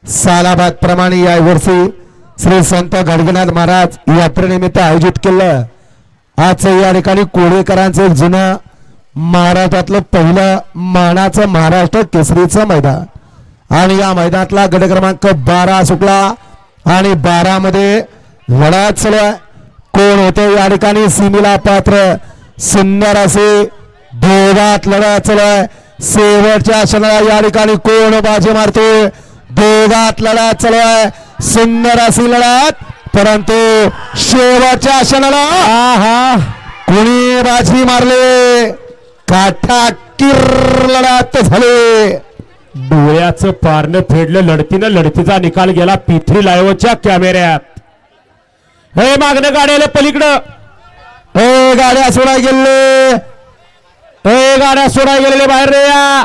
सालाबाद प्रमाणे या वर्षी श्री संत गडगनाथ महाराज यात्रेनिमित्त आयोजित केलं। आज या ठिकाणी कोळेकरांचं जुनं महाराष्ट्रातलं पहिलं मानाचं महाराष्ट्र केसरीचं मैदान आणि या मैदानातला गट क्रमांक 12 सुटला आणि 12 मध्ये लढा चालू आहे। कोण होते या ठिकाणी सीमेला पात्र सुंदर असे दोघात लढा चालू आहे। शेवटच्या क्षणाला या ठिकाणी कोण बाजी मारतोय, दोघात लढा चालू आहे। सुंदर अशी लढत, परंतु शेवटच्या क्षणाला कोणी बाजी मारले, काठाकीर लढत झाले। डोळ्याचं पारणं फेडलं लढतीनं, लढतीचा निकाल गेला P3 लाईव्हच्या कॅमेऱ्यात। हे मागणं गाड्याला पलीकडं, हे गाड्या सोडा गेले, हे गाड्या सोडा गेलेले बाहेर रे या।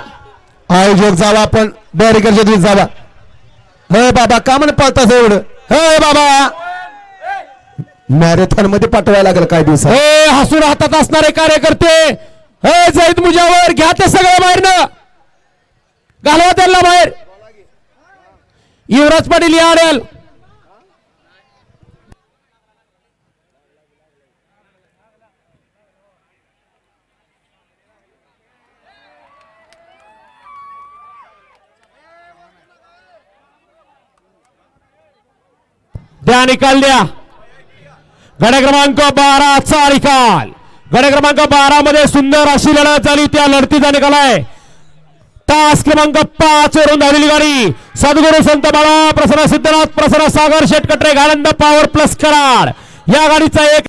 आयोजक जावा, पण बॅरिकेडच्या दिवस जावा। हे बाबा का म्हणे पळताच एवढं, हे बाबा मॅरेथॉन मध्ये पाठवायला लागेल काय दिवस। हे हसून हातात असणारे कार्यकर्ते, हे जैद मुजावर घ्या ते सगळं बाहेर न घालवा त्यांना बाहेर। युवराज पाटील या आडेल, द्या निकाल द्या। गट क्रमांक 12 चा निकाल, गट क्रमांक 12 मध्ये सुंदर अशी लढत झाली, त्या लढतीचा निकाल आहे तास क्रमांक 5 वरून धावलेली गाडी सद्गुरू संत बाळा प्रसन्न सिद्धनाथ प्रसन्न सागर शेटकटरे गानंद पॉवर प्लस कराड या गाडीचा एक